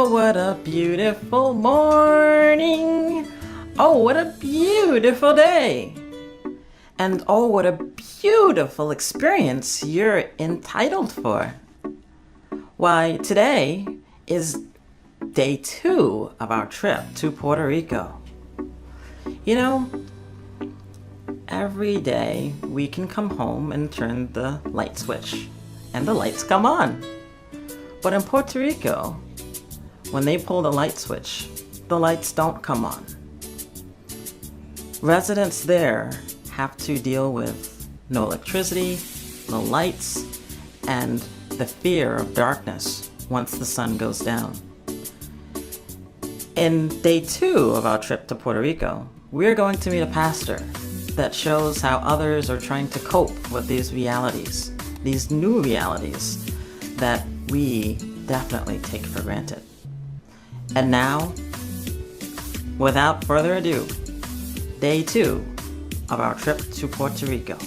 Oh, what a beautiful morning. Oh, what a beautiful day. And oh, what a beautiful experience you're entitled for. Why, today is day 2 of our trip to Puerto Rico. You know, every day we can come home and turn the light switch, and the lights come on. But in Puerto Rico, when they pull the light switch, the lights don't come on. Residents there have to deal with no electricity, no lights, and the fear of darkness once the sun goes down. In day 2 of our trip to Puerto Rico, we're going to meet a pastor that shows how others are trying to cope with these realities, these new realities that we definitely take for granted. And now, without further ado, day 2 of our trip to Puerto Rico.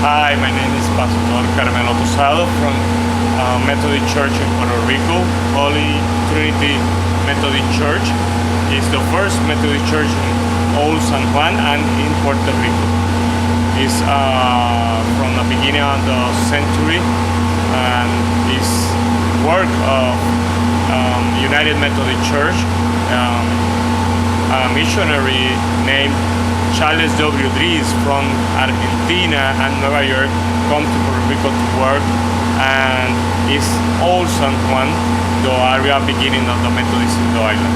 Hi, my name is from Methodist Church in Puerto Rico. Holy Trinity Methodist Church is the first Methodist church in Old San Juan and in Puerto Rico. It's from the beginning of the century and is work of United Methodist Church. A missionary named Charles W. Dries from Argentina and Nueva York come to Puerto Rico to work and is Old San Juan, the area beginning of the Methodist in the island.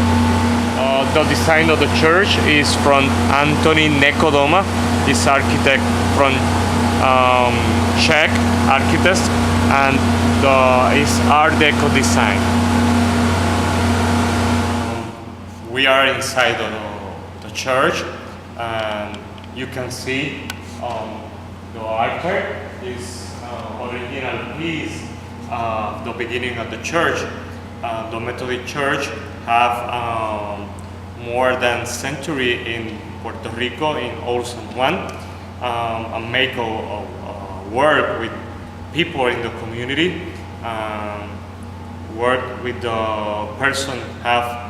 The design of the church is from Anthony Nekodoma, this architect from Czech architect, and is Art Deco design. We are inside the church, and you can see the architect is original piece of the beginning of the church. The Methodist Church have more than a century in Puerto Rico, in Old San Juan, and make work with people in the community, work with the person have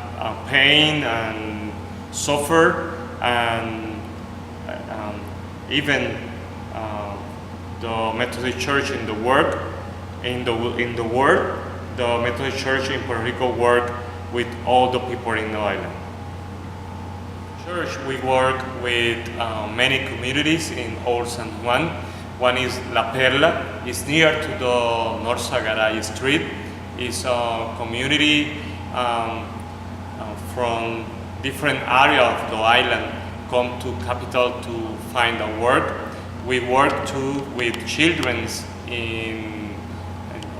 pain and suffer, and even the Methodist Church in the work in the world, the Methodist Church in Puerto Rico work with all the people in the island. Church, we work with many communities in Old San Juan. One is La Perla. It's near to the North Sagaray Street. It's a community from different areas of the island come to capital to find a work. We work too with children in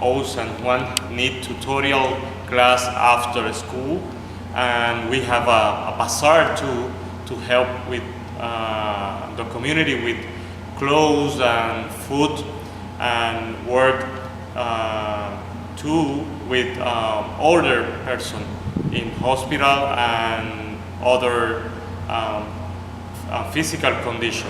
Old San Juan, need tutorial class after school, and we have a bazaar too to help with the community with clothes and food, and work too with older person in hospital and other physical condition.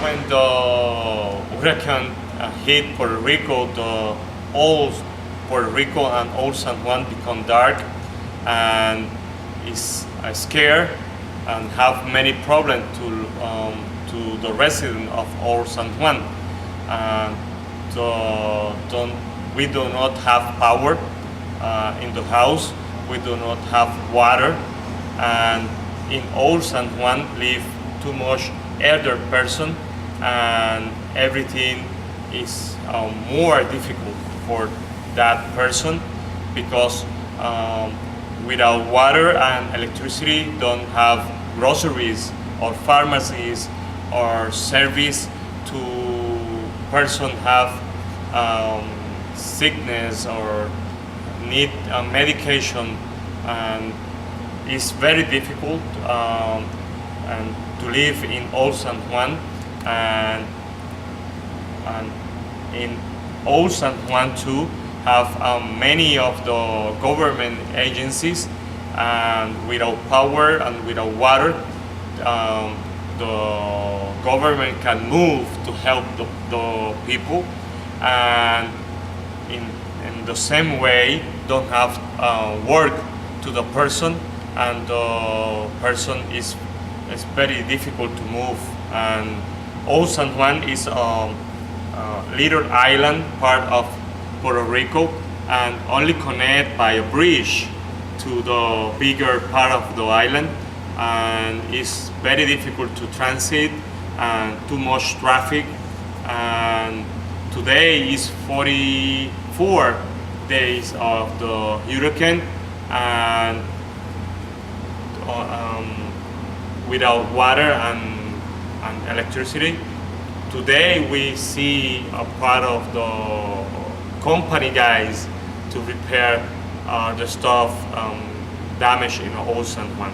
When the hurricane hit Puerto Rico, the old Puerto Rico and Old San Juan become dark, and is scared and have many problems to the resident of Old San Juan. We do not have power in the house. We do not have water, and in Old San Juan live too much elder person, and everything is more difficult for that person because without water and electricity, don't have groceries or pharmacies or service to person have sickness or need medication, and it's very difficult and to live in Old San Juan, and in Old San Juan too have many of the government agencies, and without power and without water, the government can move to help the people, and in the same way don't have work to the person, and the person is very difficult to move. And Old San Juan is a little island part of Puerto Rico, and only connected by a bridge to the bigger part of the island, and it's very difficult to transit and too much traffic. And today is 44 days of the hurricane, and without water and electricity. Today we see a part of the company guys to repair the stuff damaged in Old San Juan.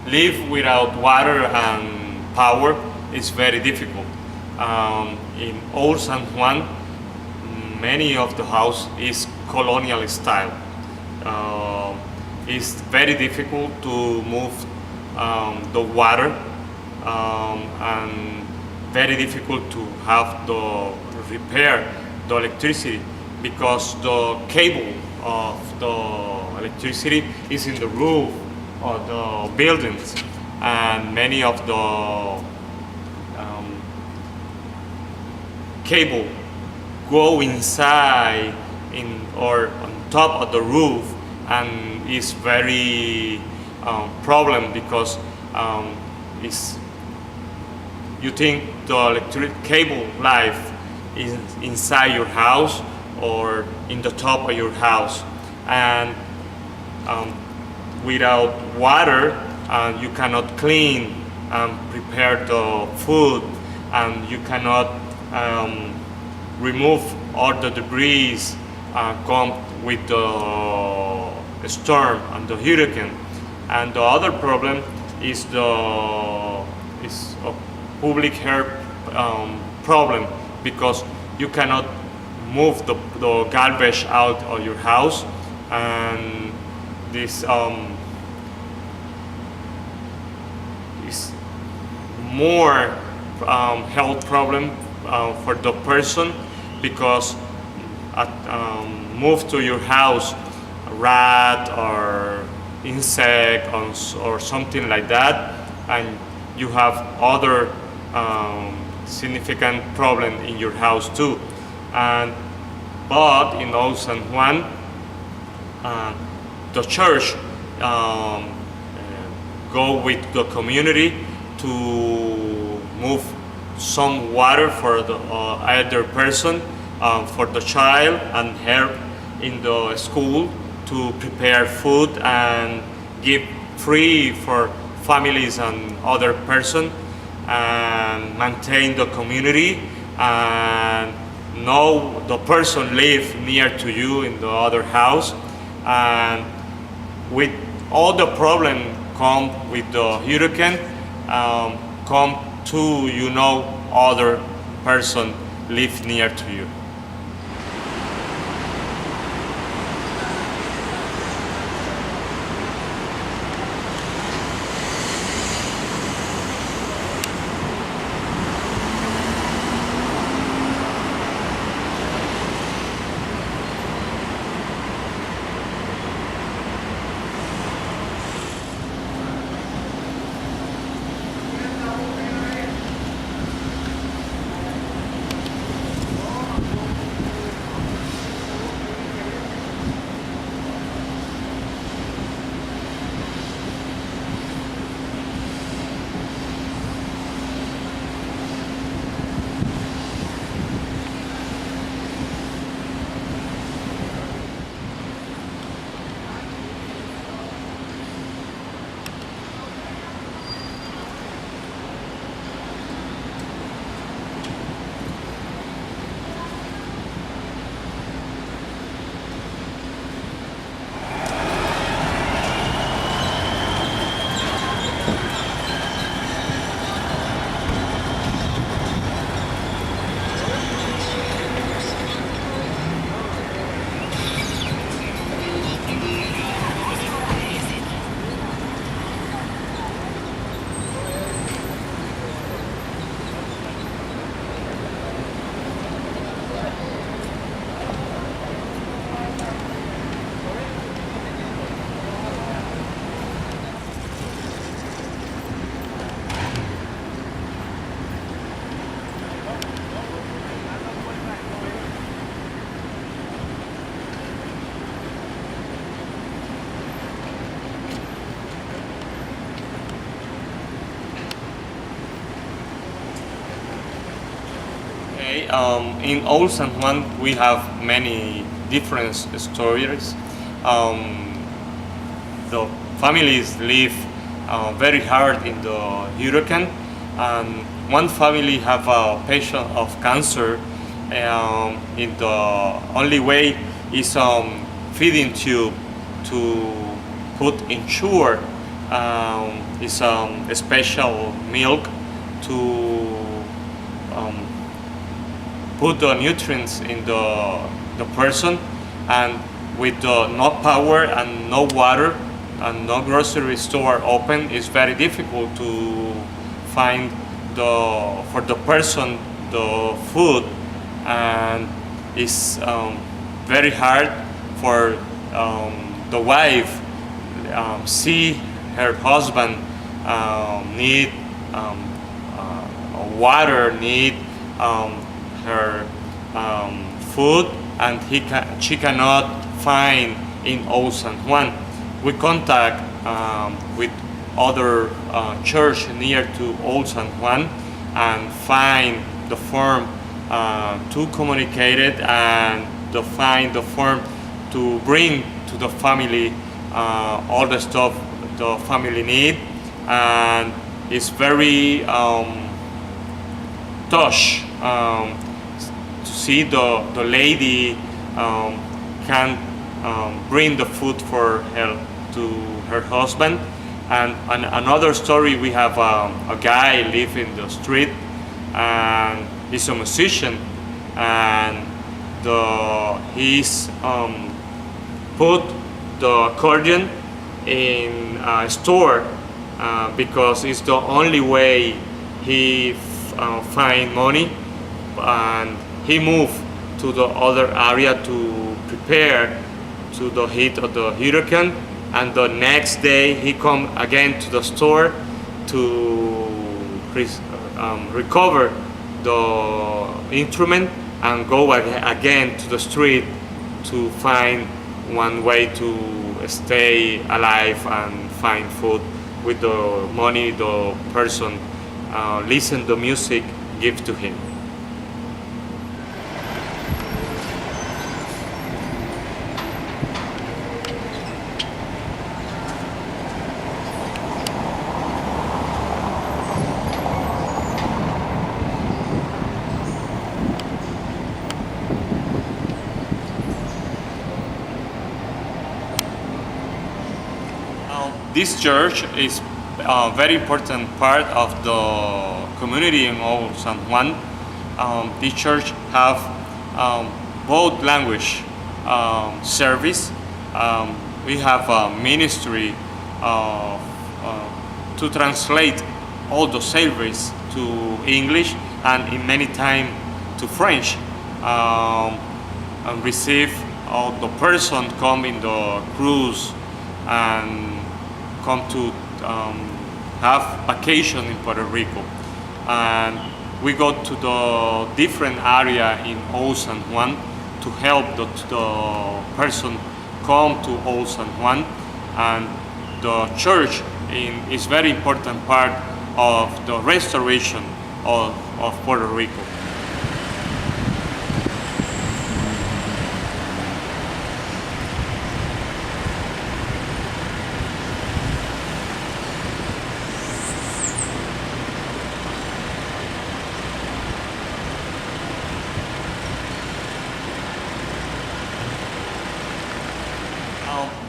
Live without water and power is very difficult. In Old San Juan, many of the house is colonial style. It's very difficult to move the water, and very difficult to have the repair the electricity, because the cable of the electricity is in the roof of the buildings, and many of the cable go inside in or on top of the roof, and is very problem, because it's, you think the electric cable life is inside your house or in the top of your house, and without water you cannot clean and prepare the food, and you cannot remove all the debris come with the storm and the hurricane. And the other problem is a public health problem, because you cannot move the garbage out of your house, and this is more health problem for the person, because move to your house a rat or insect or something like that, and you have other significant problem in your house too. But in Old San Juan, the church go with the community to move some water for the other person, for the child, and help in the school to prepare food and give free for families and other person, and maintain the community, and know the person live near to you in the other house. And with all the problem come with the hurricane, come to other person live near to you. Okay, in Old San Juan we have many different stories. The families live very hard in the hurricane, and one family have a patient of cancer. In the only way is feeding tube to put in sugar. Is a special milk to put the nutrients in the person, and with no power and no water and no grocery store open, it's very difficult to find for the person the food, and it's very hard for the wife see her husband need water, need her food, and she cannot find in Old San Juan. We contact with other church near to Old San Juan and find the form to communicate it, and to find the form to bring to the family all the stuff the family need. And it's very touched to see the lady can bring the food for her to her husband. And another story, we have a guy live in the street, and he's a musician, and he's put the accordion in a store because it's the only way he find money, and he moved to the other area to prepare to the heat of the hurricane. And the next day he come again to the store to recover the instrument and go again to the street to find one way to stay alive and find food with the money the person listen the music give to him. This church is a very important part of the community in Old San Juan. This church have both language service. We have a ministry to translate all the service to English, and in many time to French, and receive all the person come in the cruise and come to have vacation in Puerto Rico. And we go to the different area in Old San Juan to help the person come to Old San Juan. And the church is very important part of the restoration of Puerto Rico.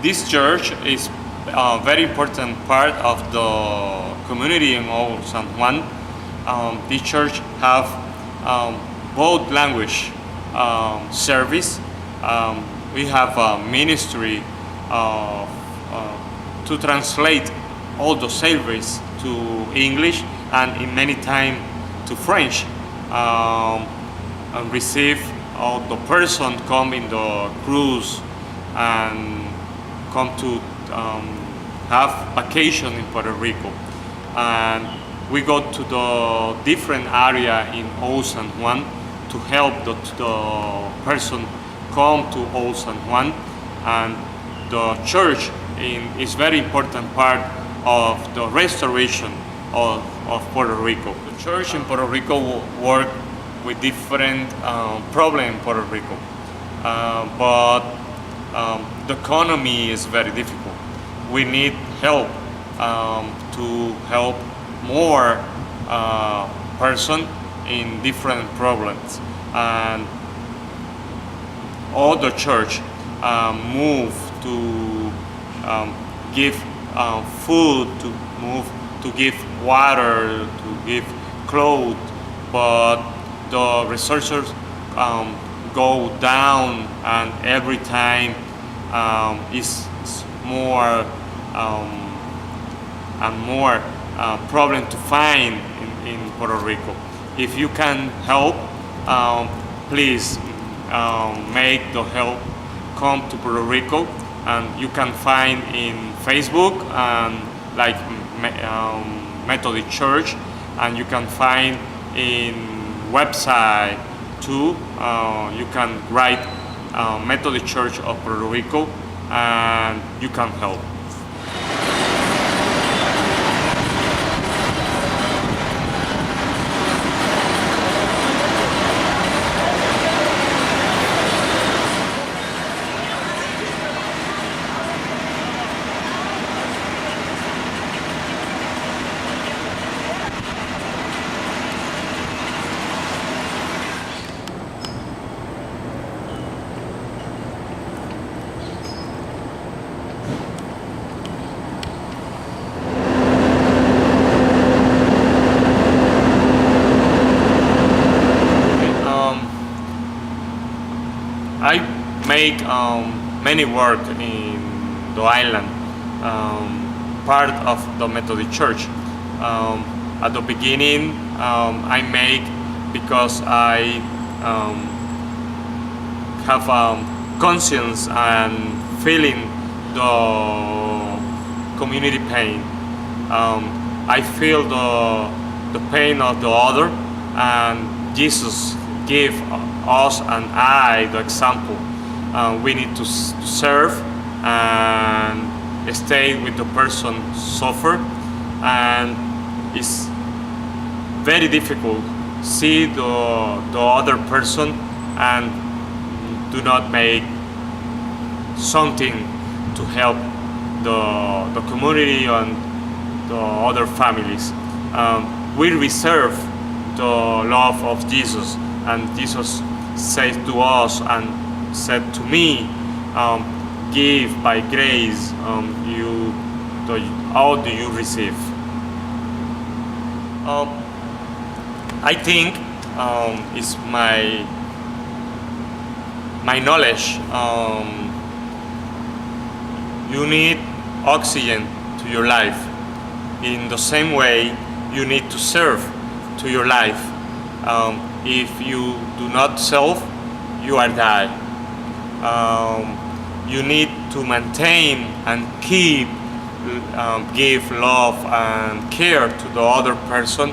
This church is a very important part of the community in Old San Juan. This church have both language service. We have a ministry to translate all the service to English, and in many time to French, and receive all the person come in the cruise and come to have vacation in Puerto Rico. And we go to the different area in Old San Juan to help the person come to Old San Juan. And the church is very important part of the restoration of Puerto Rico. The church in Puerto Rico work with different problem in Puerto Rico, but the economy is very difficult. We need help to help more person in different problems, and all the church move to give food, to give water, to give clothes, but the researchers go down, and every time is more and more problem to find in Puerto Rico. If you can help, please make the help come to Puerto Rico, and you can find in Facebook like Methodist Church, and you can find in website too. You can write Methodist Church of Puerto Rico, and you can help. I make many work in the island, part of the Methodist Church. At the beginning, I make because I have conscience and feeling the community pain. I feel the pain of the other, and Jesus gave us and I the example. We need to serve and stay with the person suffer, and it's very difficult see the other person and do not make something to help the community and the other families. We reserve the love of Jesus, and Jesus said to us and said to me, give by grace, how do you receive? I think it's my knowledge. You need oxygen to your life. In the same way, you need to serve to your life. If you do not serve, you are die. You need to maintain and keep, give love and care to the other person,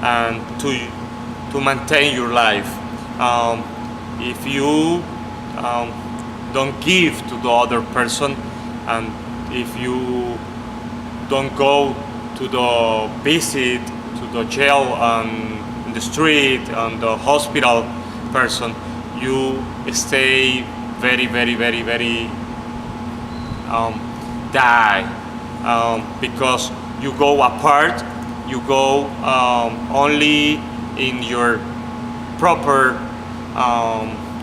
and to maintain your life. If you don't give to the other person, and if you don't go to the visit to the jail and in the street and the hospital person, you stay very die, because you go apart, you go only in your proper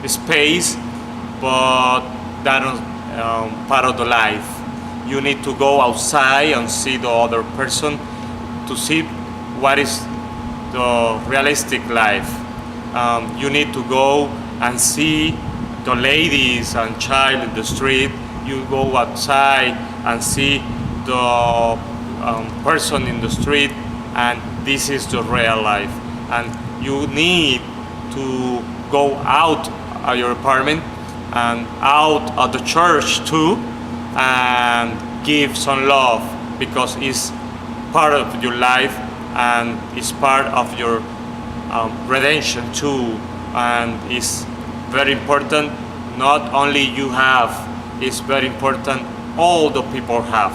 space, but that is part of the life. You need to go outside and see the other person to see what is the realistic life. You need to go and see the ladies and child in the street. You go outside and see the person in the street, and this is the real life. And you need to go out of your apartment and out of the church too, and give some love, because it's part of your life and it's part of your redemption too, and it's very important. Not only you have, it's very important all the people have.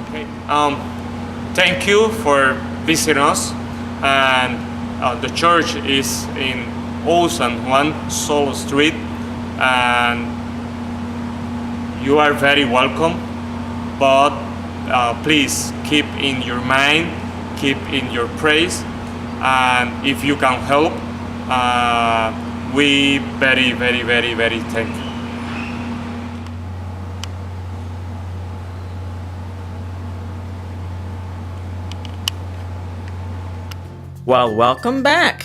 Okay. Thank you for visiting us, and The church is in Old San Juan, Solo Street, and you are very welcome. But please keep in your mind, keep in your praise, and if you can help, we very thank you. Well, welcome back.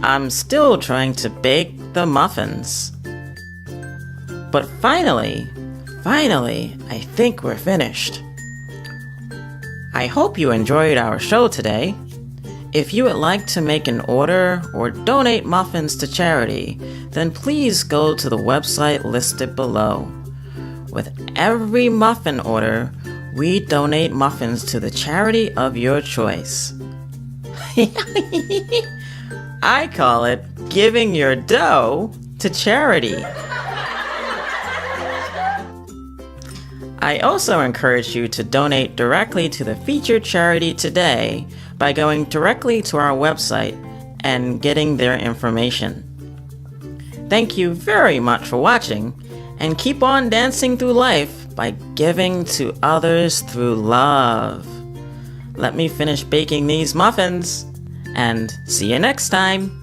I'm still trying to bake the muffins. But finally, I think we're finished. I hope you enjoyed our show today. If you would like to make an order or donate muffins to charity, then please go to the website listed below. With every muffin order, we donate muffins to the charity of your choice. I call it giving your dough to charity. I also encourage you to donate directly to the featured charity today by going directly to our website and getting their information. Thank you very much for watching, and keep on dancing through life by giving to others through love. Let me finish baking these muffins, and see you next time.